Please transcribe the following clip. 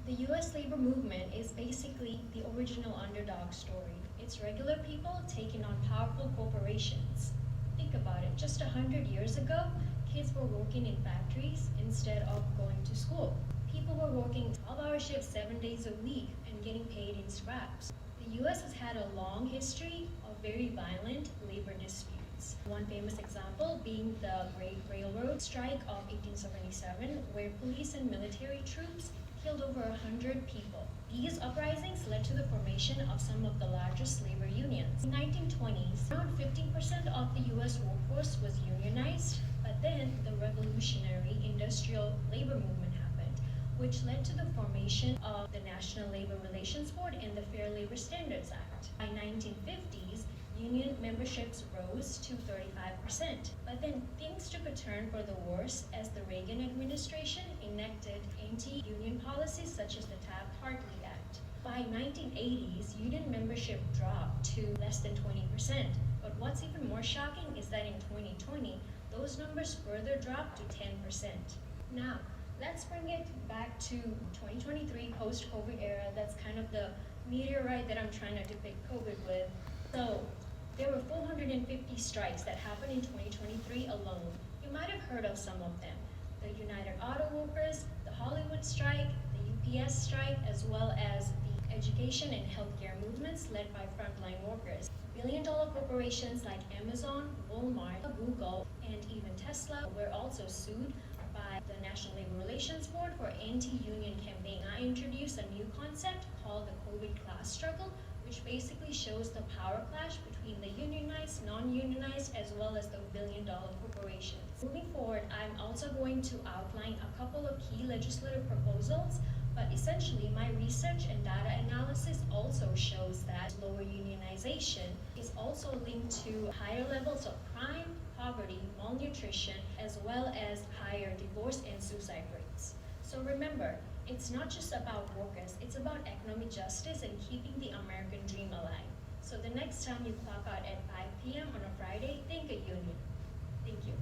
The US labor movement is basically the original underdog story. It's regular people taking on powerful corporations. Think about it, just 100 years ago, kids were working in factories instead of going to school. People were working 12-hour shifts 7 days a week and getting paid in scraps. The US has had a long history of very violent labor disputes. One famous example being the Great Railroad Strike of 1877, where police and military troops killed over 100 people. These uprisings led to the formation of some of the largest labor unions. In the 1920s, around 15% of the US workforce was unionized, but then the revolutionary industrial labor movement happened, which led to the formation of the National Labor Relations Board and the Fair Labor Standards Act. By 1950s, union memberships rose to 35%. But then things took a turn for the worse as the Reagan administration enacted anti-union policies such as the Taft-Hartley Act. By 1980s, union membership dropped to less than 20%. But what's even more shocking is that in 2020, those numbers further dropped to 10%. Now, let's bring it back to 2023 post-COVID era. That's kind of the meteorite that I'm trying to depict COVID with. So, there were 450 strikes that happened in 2023 alone. You might have heard of some of them. The United Auto Workers, the Hollywood strike, the UPS strike, as well as the education and healthcare movements led by frontline workers. Billion-dollar corporations like Amazon, Walmart, Google, and even Tesla were also sued by the National Labor Relations Board for anti-union campaign. I introduced a new concept called the COVID class struggle, which basically shows the power clash between the unionized, non-unionized, as well as the billion-dollar corporations. Moving forward, I'm also going to outline a couple of key legislative proposals, but essentially my research and data analysis also shows that lower unionization is also linked to higher levels of crime, poverty, malnutrition, as well as higher divorce and suicide rates. So remember, it's not just about workers, it's about economic justice and keeping the American dream alive. So the next time you clock out at 5 p.m. on a Friday, think a union. Thank you.